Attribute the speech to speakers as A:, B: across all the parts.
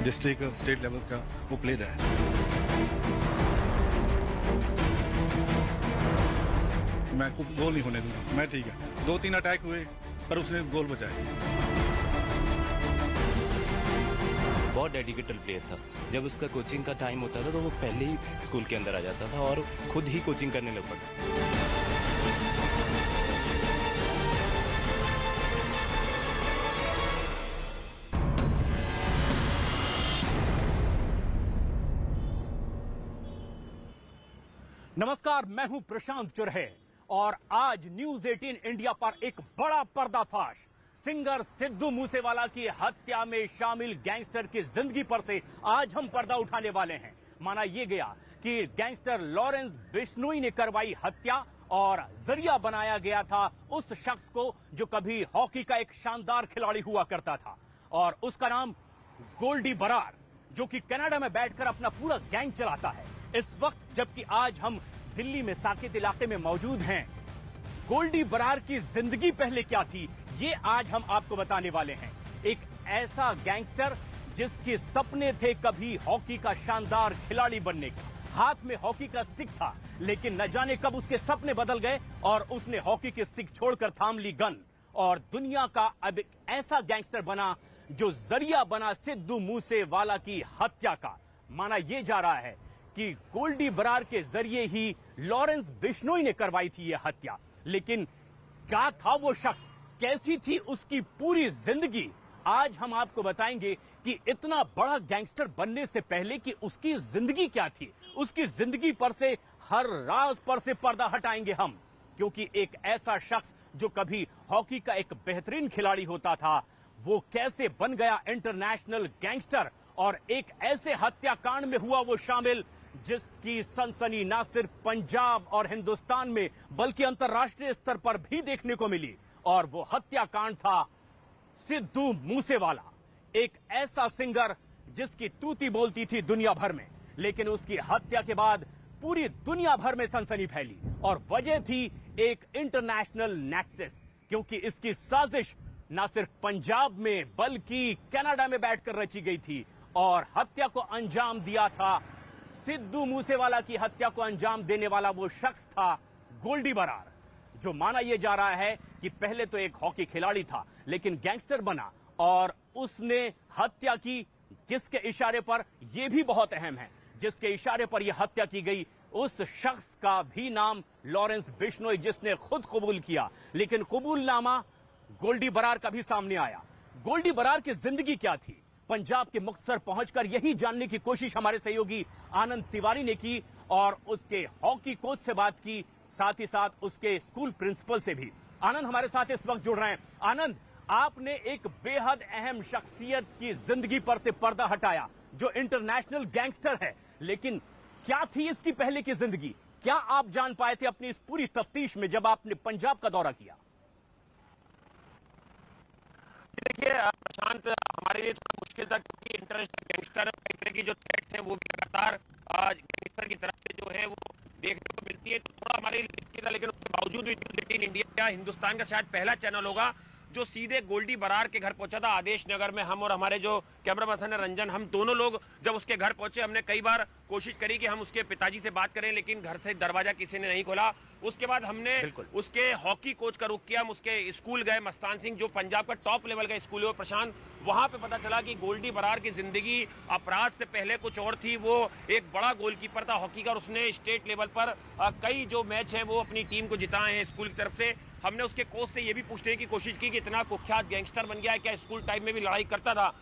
A: District state level का वो player है। मैं को गोल नहीं होने दूंगा। मैं ठीक है, 2-3 अटैक हुए पर उसने गोल बचाए।
B: बहुत डेडिकेटेड प्लेयर था। जब उसका कोचिंग का टाइम होता था तो वो पहले ही स्कूल के अंदर आ जाता था और खुद ही कोचिंग करने लग पड़ता।
C: नमस्कार, मैं हूं प्रशांत चुरहे और आज न्यूज 18 इंडिया पर एक बड़ा पर्दाफाश। सिंगर सिद्धू मूसेवाला की हत्या में शामिल गैंगस्टर की जिंदगी पर से आज हम पर्दा उठाने वाले हैं। माना यह गया कि गैंगस्टर लॉरेंस बिश्नोई ने करवाई हत्या और जरिया बनाया गया था उस शख्स को जो कभी हॉकी का एक शानदार खिलाड़ी हुआ करता था और उसका नाम गोल्डी बरार, जो कि कनाडा में बैठकर अपना पूरा गैंग चलाता है इस वक्त। जबकि आज हम दिल्ली में साकेत इलाके में मौजूद हैं। गोल्डी बरार की जिंदगी पहले क्या थी, ये आज हम आपको बताने वाले हैं। एक ऐसा गैंगस्टर जिसके सपने थे कभी हॉकी का शानदार खिलाड़ी बनने का, हाथ में हॉकी का स्टिक था, लेकिन न जाने कब उसके सपने बदल गए और उसने हॉकी की स्टिक छोड़कर थाम ली गन और दुनिया का अब एक ऐसा गैंगस्टर बना जो जरिया बना सिद्धू मूसेवाला की हत्या का। माना यह जा रहा है कि गोल्डी बरार के जरिए ही लॉरेंस बिश्नोई ने करवाई थी यह हत्या। लेकिन क्या था वो शख्स, कैसी थी उसकी पूरी जिंदगी, आज हम आपको बताएंगे कि इतना बड़ा गैंगस्टर बनने से पहले कि उसकी जिंदगी क्या थी। उसकी जिंदगी पर से हर राज पर से पर्दा हटाएंगे हम, क्योंकि एक ऐसा शख्स जो कभी हॉकी का एक बेहतरीन खिलाड़ी होता था, वो कैसे बन गया इंटरनेशनल गैंगस्टर और एक ऐसे हत्याकांड में हुआ वो शामिल जिसकी सनसनी न सिर्फ पंजाब और हिंदुस्तान में बल्कि अंतर्राष्ट्रीय स्तर पर भी देखने को मिली। और वो हत्याकांड था सिद्धू मूसेवाला, एक ऐसा सिंगर जिसकी तूती बोलती थी दुनिया भर में, लेकिन उसकी हत्या के बाद पूरी दुनिया भर में सनसनी फैली और वजह थी एक इंटरनेशनल नेक्सस, क्योंकि इसकी साजिश न सिर्फ पंजाब में बल्कि कनाडा में बैठकर रची गई थी और हत्या को अंजाम दिया था। सिद्धू मूसेवाला की हत्या को अंजाम देने वाला वो शख्स था गोल्डी बरार, जो माना यह जा रहा है कि पहले तो एक हॉकी खिलाड़ी था लेकिन गैंगस्टर बना और उसने हत्या की। किसके इशारे पर, यह भी बहुत अहम है। जिसके इशारे पर यह हत्या की गई उस शख्स का भी नाम लॉरेंस बिश्नोई, जिसने खुद कबूल किया, लेकिन कबूलनामा गोल्डी बरार का भी सामने आया। गोल्डी बरार की जिंदगी क्या थी, पंजाब के मुक्तसर पहुंचकर यही जानने की कोशिश हमारे सहयोगी आनंद तिवारी ने की और उसके हॉकी कोच से बात की, साथ ही साथ उसके स्कूल प्रिंसिपल से भी। आनंद हमारे साथ इस वक्त जुड़ रहे हैं। आनंद, आपने एक बेहद अहम शख्सियत की जिंदगी पर से पर्दा हटाया जो इंटरनेशनल गैंगस्टर है, लेकिन क्या थी इसकी पहले की जिंदगी, क्या आप जान पाए थे अपनी इस पूरी तफ्तीश में जब आपने पंजाब का दौरा किया?
D: देखिए प्रशांत, हमारे लिए थोड़ा मुश्किल था क्योंकि इंटरनेशनल गैंगस्टर की जो थ्रेट्स हैं वो भी लगातार गैंगस्टर की तरफ से जो है वो देखने को मिलती है, तो थोड़ा हमारे लिए मुश्किल था। लेकिन उसके बावजूद भी न्यूज 18 इंडिया हिंदुस्तान का शायद पहला चैनल होगा जो सीधे गोल्डी बरार के घर पहुंचा था आदेश नगर में। हम और हमारे जो कैमरा पर्सन है रंजन, हम दोनों लोग जब उसके घर पहुंचे, हमने कई बार कोशिश करी कि हम उसके पिताजी से बात करें, लेकिन घर से दरवाजा किसी ने नहीं खोला। उसके बाद हमने उसके हॉकी कोच का रुख किया, हम उसके स्कूल गए, मस्तान सिंह जो पंजाब का टॉप लेवल का स्कूल है प्रशांत। वहां पे पता चला कि गोल्डी बरार की जिंदगी अपराध से पहले कुछ और थी। वो एक बड़ा गोलकीपर था हॉकी का और उसने स्टेट लेवल पर कई जो मैच है वो अपनी टीम को जिताए हैं स्कूल की तरफ से। हमने उसके कोच से ये भी पूछने की कोशिश की कि इतना कुख्यात गैंगस्टर बन गया है, क्या स्कूल टाइम में भी लड़ाई करता था?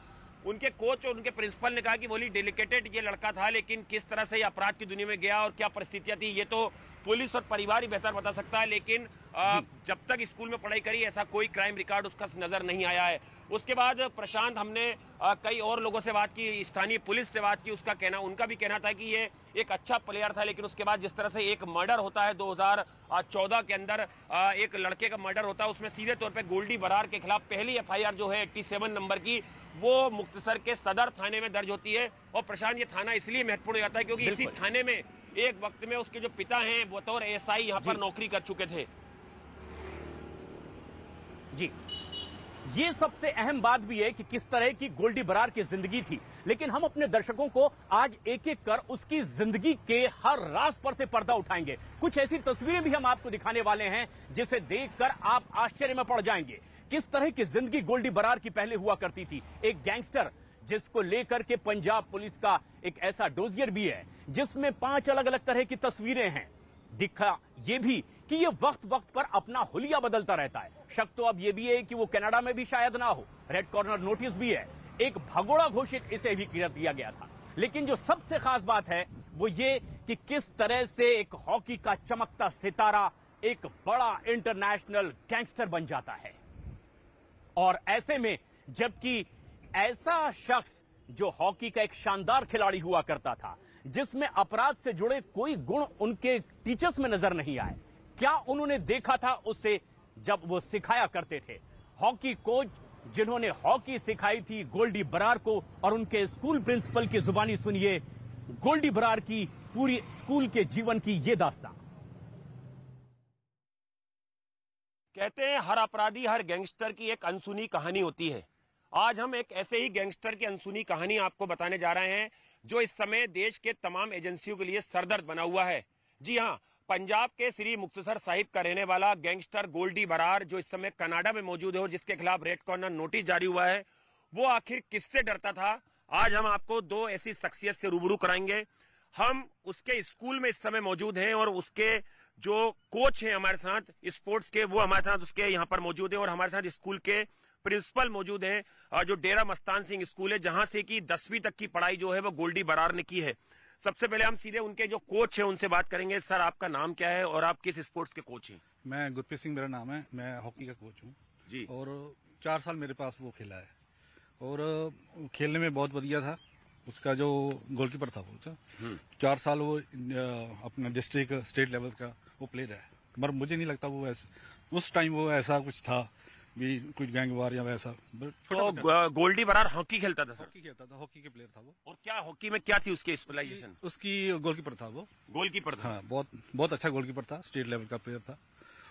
D: उनके कोच और उनके प्रिंसिपल ने कहा कि बोली डेलिकेटेड ये लड़का था, लेकिन किस तरह से ये अपराध की दुनिया में गया और क्या परिस्थितियां थी ये तो पुलिस और परिवार ही बेहतर बता सकता है। लेकिन जब तक स्कूल में पढ़ाई करी ऐसा कोई क्राइम रिकॉर्ड उसका नजर नहीं आया है। उसके बाद प्रशांत, हमने कई और लोगों से बात की, स्थानीय पुलिस से बात की, उनका भी कहना था कि ये एक अच्छा प्लेयर था। लेकिन उसके बाद जिस तरह से एक मर्डर होता है 2014 के अंदर, एक लड़के का मर्डर होता है, उसमें सीधे तौर पर गोल्डी बरार के खिलाफ पहली एफआईआर जो है 87 नंबर की वो मुक्तसर के सदर थाने में दर्ज होती है। और प्रशांत, ये थाना इसलिए महत्वपूर्ण हो जाता है क्योंकि इसी थाने में एक वक्त में उसके जो पिता हैं बतौर एएसआई यहां पर नौकरी कर चुके थे।
C: जी ये सबसे अहम बात भी है कि किस तरह की गोल्डी बरार की जिंदगी थी, लेकिन हम अपने दर्शकों को आज एक एक कर उसकी जिंदगी के हर राज पर से पर्दा उठाएंगे। कुछ ऐसी तस्वीरें भी हम आपको दिखाने वाले हैं जिसे देखकर आप आश्चर्य में पड़ जाएंगे। किस तरह की जिंदगी गोल्डी बरार की पहले हुआ करती थी, एक गैंगस्टर जिसको लेकर के पंजाब पुलिस का एक ऐसा डोजियर भी है जिसमें 5 अलग अलग तरह की तस्वीरें हैं। दिखा ये भी कि ये वक्त वक्त पर अपना हुलिया बदलता रहता है। शक तो अब ये भी है कि वो कनाडा में भी शायद ना हो। रेड कॉर्नर नोटिस भी है, एक भगोड़ा घोषित इसे भी कर दिया गया था। लेकिन जो सबसे खास बात है वो ये कि किस तरह से एक हॉकी का चमकता सितारा एक बड़ा इंटरनेशनल गैंगस्टर बन जाता है। और ऐसे में जबकि ऐसा शख्स जो हॉकी का एक शानदार खिलाड़ी हुआ करता था, जिसमें अपराध से जुड़े कोई गुण उनके टीचर्स में नजर नहीं आए, क्या उन्होंने देखा था उससे जब वो सिखाया करते थे? हॉकी कोच जिन्होंने हॉकी सिखाई थी गोल्डी बरार को, और उनके स्कूल प्रिंसिपल की जुबानी सुनिए गोल्डी बरार की पूरी स्कूल के जीवन की ये दास्तान।
D: कहते हैं हर अपराधी, हर गैंगस्टर की एक अनसुनी कहानी होती है। आज हम एक ऐसे ही गैंगस्टर की अनसुनी कहानी आपको बताने जा रहे हैं जो इस समय देश के तमाम एजेंसियों के लिए सरदर्द बना हुआ है। जी हां, पंजाब के श्री मुक्तसर साहिब का रहने वाला गैंगस्टर गोल्डी बरार जो इस समय कनाडा में मौजूद है और जिसके खिलाफ रेड कॉर्नर नोटिस जारी हुआ है, वो आखिर किससे डरता था? आज हम आपको दो ऐसी शख्सियत से रूबरू कराएंगे। हम उसके स्कूल में इस समय मौजूद हैं और उसके जो कोच हैं हमारे साथ स्पोर्ट्स के, वो हमारे साथ उसके यहाँ पर मौजूद है, और हमारे साथ स्कूल के प्रिंसिपल मौजूद हैं जो डेरा मस्तान सिंह स्कूल है, जहां से कि 10वीं तक की पढ़ाई जो है वो गोल्डी बरार ने की है। सबसे पहले हम सीधे उनके जो कोच हैं उनसे बात करेंगे। सर, आपका नाम क्या है और आप किस स्पोर्ट्स के कोच हैं?
A: मैं गुरप्रीत सिंह मेरा नाम है, मैं हॉकी का कोच हूँ
D: जी।
A: और 4 साल मेरे पास वो खेला है और खेलने में बहुत बढ़िया था। उसका जो गोलकीपर था वो 4 साल वो अपना डिस्ट्रिक्ट स्टेट लेवल का वो प्लेयर है, मगर मुझे नहीं लगता वो उस टाइम वो ऐसा कुछ था भी कुछ गैंग वार या वैसा।
D: तो गोल्डी बरार हॉकी खेलता था?
A: हॉकी खेलता था, हॉकी के प्लेयर था वो।
D: और क्या हॉकी में क्या थी उसकी स्पेशलाइजेशन?
A: उसकी गोलकीपर था वो।
D: गोलकीपर था?
A: हाँ, बहुत अच्छा गोलकीपर था, स्टेट लेवल का प्लेयर था।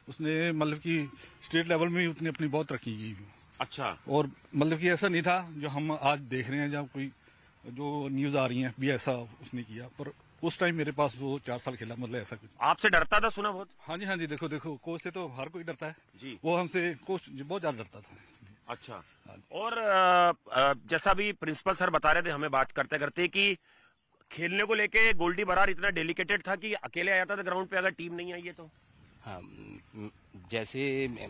A: उसने मतलब कि स्टेट लेवल में उसने अपनी बहुत तरक्की की।
D: अच्छा।
A: और मतलब कि ऐसा नहीं था जो हम आज देख रहे हैं, जब कोई जो न्यूज आ रही है भी ऐसा उसने किया, पर उस टाइम मेरे पास वो 4 साल खेला, मतलब ऐसा कुछ।
D: आपसे डरता था सुना बहुत?
A: हाँ जी, देखो कोच से तो हर कोई डरता है
D: जी।
A: वो हमसे कोच बहुत ज्यादा डरता था।
D: अच्छा। और जैसा भी प्रिंसिपल सर बता रहे थे हमें बात करते करते कि खेलने को लेके गोल्डी बरार इतना डेलिकेटेड था कि अकेले आ जाता था ग्राउंड पे अगर टीम नहीं आई है तो।
B: हाँ, जैसे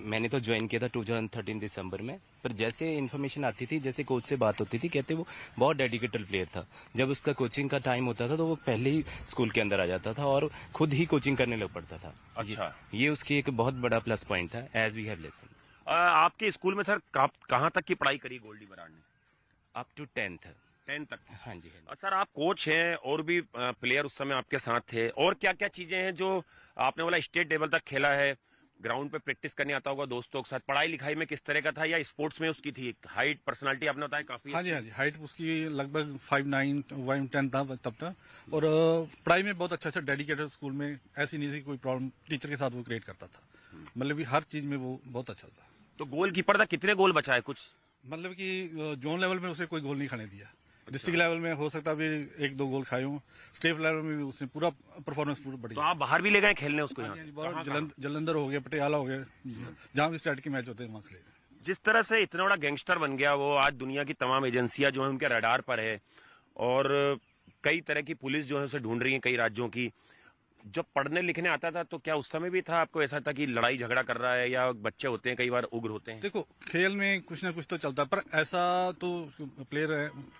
B: मैंने तो ज्वाइन किया था 2013 दिसंबर में, पर जैसे इन्फॉर्मेशन आती थी, जैसे कोच से बात होती थी, कहते वो बहुत डेडिकेटेड प्लेयर था। जब उसका कोचिंग का टाइम होता था तो वो पहले ही स्कूल के अंदर आ जाता था और खुद ही कोचिंग करने लग पड़ता था।
D: अच्छा।
B: ये उसकी एक बहुत बड़ा प्लस पॉइंट था, एज वी हैव लेसन।
D: आपके स्कूल में सर कहाँ तक की पढ़ाई करी गोल्डी बरार ने?
B: अप टू 10th
D: तक।
B: हाँ जी।
D: सर, आप कोच हैं और भी प्लेयर उस समय आपके साथ थे, और क्या क्या चीजें हैं जो आपने बोला स्टेट लेवल तक खेला है, ग्राउंड पे प्रैक्टिस करने आता होगा दोस्तों के साथ, पढ़ाई लिखाई में किस तरह का था या स्पोर्ट्स में उसकी थी हाइट, पर्सनालिटी आपने बताया काफी?
A: हाँ जी, हाइट उसकी लगभग 5'9", 5'10" था तब तक। और पढ़ाई में बहुत अच्छा डेडिकेटेड, स्कूल में ऐसी नहीं थी कोई प्रॉब्लम, टीचर के साथ वो क्रिएट करता था, मतलब कि हर चीज में वो बहुत अच्छा था।
D: तो गोल कीपर था, कितने गोल बचाए कुछ?
A: मतलब कि जोन लेवल में उसे कोई गोल नहीं खाने दिया। डिस्ट्रिक्ट लेवल में हो सकता है 1-2 गोल खाए हों, स्टेट लेवल में भी उसने पूरा परफॉर्मेंस पूरा बढ़िया।
D: तो आप बाहर भी ले गए खेलने उसको?
A: जलंधर हो गया, पटियाला हो गया, जहाँ भी स्टेट के मैच होते हैं वहाँ खेले।
D: जिस तरह से इतना बड़ा गैंगस्टर बन गया वो, आज दुनिया की तमाम एजेंसियां जो है उनके रडार पर है और कई तरह की पुलिस जो है उसे ढूंढ रही है, कई राज्यों की। जब पढ़ने लिखने आता था तो क्या उस समय भी था आपको ऐसा था कि लड़ाई झगड़ा कर रहा है, या बच्चे होते हैं कई बार उग्र होते हैं?
A: देखो, खेल में कुछ ना कुछ तो चलता है, पर ऐसा तो प्लेयर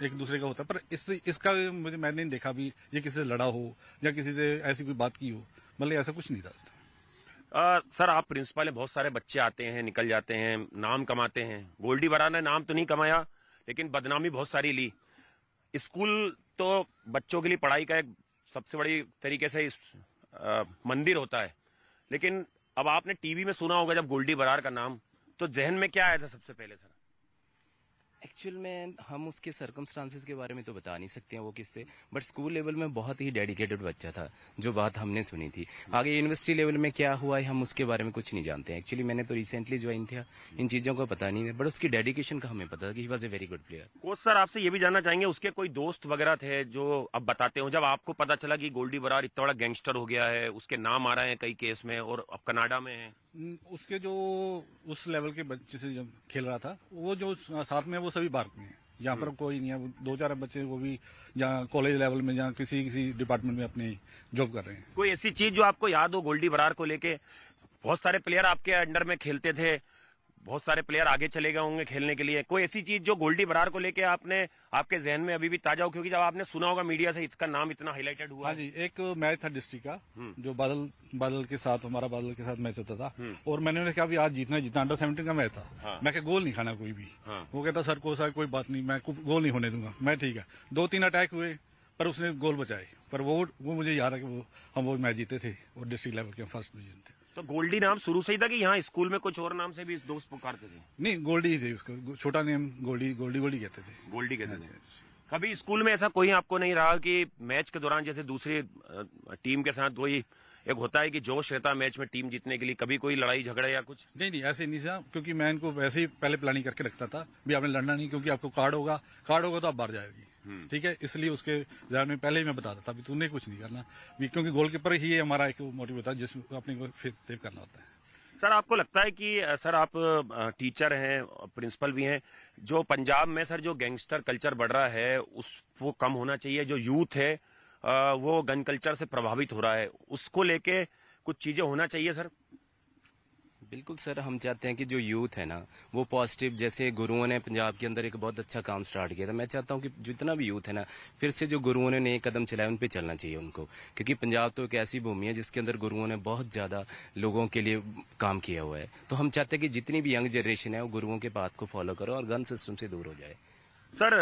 A: एक दूसरे का होता है, पर इसका मैंने नहीं देखा भी ये किसी से लड़ा हो या किसी से ऐसी कोई बात की हो, मतलब ऐसा कुछ नहीं था।
D: सर, आप प्रिंसिपल हैं, बहुत सारे बच्चे आते हैं निकल जाते हैं, नाम कमाते हैं। गोल्डी बरार ने नाम तो नहीं कमाया लेकिन बदनामी बहुत सारी ली। स्कूल तो बच्चों के लिए पढ़ाई का एक सबसे बड़ी तरीके से मंदिर होता है, लेकिन अब आपने टीवी में सुना होगा जब गोल्डी बरार का नाम, तो जहन में क्या आया था सबसे पहले? सर,
B: एक्चुअल में हम उसके सर्कमस्टांसेस के बारे में तो बता नहीं सकते हैं वो किससे, बट स्कूल लेवल में बहुत ही डेडिकेटेड बच्चा था, जो बात हमने सुनी थी। आगे यूनिवर्सिटी लेवल में क्या हुआ है हम उसके बारे में कुछ नहीं जानते हैं। एक्चुअली मैंने तो रिसेंटली ज्वाइन किया, इन चीज़ों का पता नहीं है, बट उसकी डेडिकेशन का हमें पता था कि he was a very good player.
D: Coach sir, आपसे ये भी जानना चाहेंगे, उसके कोई दोस्त वगैरह थे जो अब बताते हो, जब आपको पता चला कि गोल्डी बरार इतना बड़ा गैंगस्टर हो गया है, उसके नाम आ रहे हैं कई केस में और अब कनाडा में है,
A: उसके जो उस लेवल के बच्चे से जब खेल रहा था, वो जो साथ में वो सभी बाहर में है, यहाँ पर कोई नहीं है। 2-4 बच्चे वो भी जहाँ कॉलेज लेवल में, जहाँ किसी डिपार्टमेंट में अपनी जॉब कर रहे हैं।
D: कोई ऐसी चीज जो आपको याद हो गोल्डी बरार को लेके? बहुत सारे प्लेयर आपके अंडर में खेलते थे, बहुत सारे प्लेयर आगे चले गए होंगे खेलने के लिए, कोई ऐसी चीज जो गोल्डी बरार को लेके आपके जहन में अभी भी ताजा हो, क्योंकि जब आपने सुना होगा मीडिया से इसका नाम इतना हाईलाइटेड हुआ?
A: हाँ जी, एक मैच था डिस्ट्रिक्ट का, जो बादल के साथ, हमारा बादल के साथ मैच होता था, और मैंने कहा भी आज जीतना अंडर 17 का मैच था।
D: हाँ।
A: मैं गोल नहीं खाना कोई भी। वो कहता सर कोई बात नहीं, मैं गोल नहीं होने दूंगा। मैं ठीक है, 2-3 अटैक हुए पर उसने गोल बचाए, पर वो मुझे याद है कि वो मैच जीते थे और डिस्ट्रिक्ट लेवल के फर्स्ट पोजीशन थे।
D: तो गोल्डी नाम शुरू से ही था कि यहाँ स्कूल में कुछ और नाम से भी दोस्त पुकारते थे?
A: नहीं, गोल्डी ही थे, उसको छोटा नेम गोल्डी कहते थे।
D: गोल्डी कहते थे। कभी स्कूल में ऐसा कोई आपको नहीं रहा कि मैच के दौरान जैसे दूसरी टीम के साथ वही एक होता है कि जोश रहता है मैच में टीम जीतने के लिए, कभी कोई लड़ाई झगड़ा या कुछ?
A: नहीं, ऐसे नहीं था, क्योंकि मैं इनको वैसे ही पहले प्लानिंग करके रखता था भी आपने लड़ना नहीं, क्योंकि आपको कार्ड होगा तो आप बाहर जाएगी। ठीक है, इसलिए उसके ज़हन में पहले ही मैं बताता था भी तूने कुछ नहीं करना, क्योंकि गोलकीपर ही हमारा एक मोटिव होता है जिसमें अपने को फिर सेव करना होता है।
D: सर, आपको लगता है कि सर आप टीचर हैं, प्रिंसिपल भी हैं, जो पंजाब में सर जो गैंगस्टर कल्चर बढ़ रहा है वो कम होना चाहिए? जो यूथ है वो गन कल्चर से प्रभावित हो रहा है, उसको लेके कुछ चीजें होना चाहिए सर?
B: बिल्कुल सर, हम चाहते हैं कि जो यूथ है ना वो पॉजिटिव, जैसे गुरुओं ने पंजाब के अंदर एक बहुत अच्छा काम स्टार्ट किया था, मैं चाहता हूं कि जितना भी यूथ है ना फिर से जो गुरुओं ने नए कदम चलाए उन पे चलना चाहिए उनको, क्योंकि पंजाब तो एक ऐसी भूमि है जिसके अंदर गुरुओं ने बहुत ज़्यादा लोगों के लिए काम किया हुआ है। तो हम चाहते हैं कि जितनी भी यंग जनरेशन है वो गुरुओं के बात को फॉलो करो और गन सिस्टम से दूर हो जाए।
D: सर,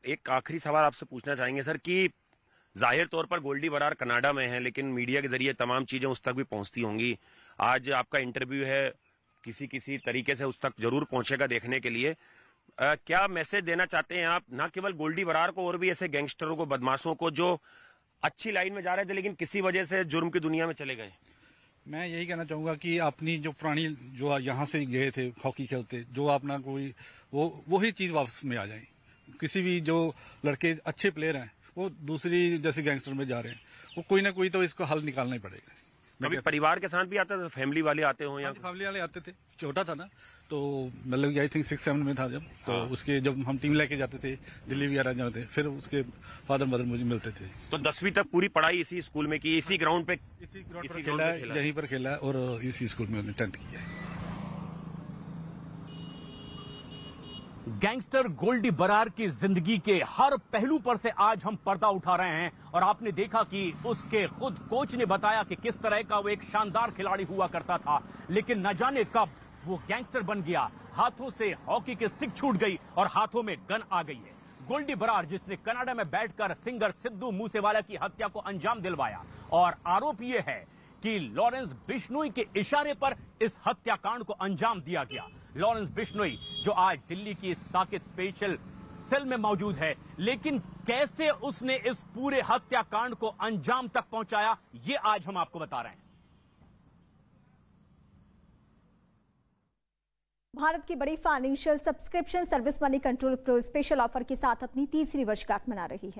D: एक आखिरी सवाल आपसे पूछना चाहेंगे सर कि जाहिर तौर पर गोल्डी बरार कनाडा में है, लेकिन मीडिया के जरिए तमाम चीजें उस तक भी पहुंचती होंगी। आज आपका इंटरव्यू है, किसी तरीके से उस तक जरूर पहुंचेगा देखने के लिए। क्या मैसेज देना चाहते हैं आप, ना केवल गोल्डी बरार को और भी ऐसे गैंगस्टरों को, बदमाशों को जो अच्छी लाइन में जा रहे थे लेकिन किसी वजह से जुर्म की दुनिया में चले गए?
A: मैं यही कहना चाहूंगा कि अपनी जो पुरानी, जो यहाँ से गए थे हॉकी खेलते, जो अपना कोई वही चीज वापस में आ जाए। किसी भी जो लड़के अच्छे प्लेयर हैं वो दूसरी जैसे गैंगस्टर में जा रहे हैं, वो कोई ना कोई तो इसको हल निकालना ही पड़ेगा।
D: कभी परिवार के साथ भी आता था, फैमिली वाले आते हो? या
A: फैमिली वाले आते थे, छोटा था ना, तो मतलब आई थिंक 6-7 में था जब, तो उसके जब हम टीम लेके जाते थे दिल्ली वगैरह जाते, फिर उसके फादर मदर मुझे मिलते थे।
D: तो 10वीं तक पूरी पढ़ाई इसी स्कूल में की, इसी ग्राउंड पे
A: खेला है, यहीं पर खेला है और इसी स्कूल में 10th किया है।
C: गैंगस्टर गोल्डी बरार की जिंदगी के हर पहलू पर से आज हम पर्दा उठा रहे हैं और आपने देखा कि उसके खुद कोच ने बताया कि किस तरह का वो एक शानदार खिलाड़ी हुआ करता था, लेकिन न जाने कब वो गैंगस्टर बन गया, हाथों से हॉकी की स्टिक छूट गई और हाथों में गन आ गई है। गोल्डी बरार, जिसने कनाडा में बैठकर सिंगर सिद्धू मूसेवाला की हत्या को अंजाम दिलवाया, और आरोप यह है कि लॉरेंस बिश्नोई के इशारे पर इस हत्याकांड को अंजाम दिया गया। लॉरेंस बिश्नोई जो आज दिल्ली की साकेत स्पेशल सेल में मौजूद है, लेकिन कैसे उसने इस पूरे हत्याकांड को अंजाम तक पहुंचाया, ये आज हम आपको बता रहे हैं।
E: भारत की बड़ी financial subscription service money control pro special offer के साथ अपनी तीसरी वर्षगांठ मना रही है।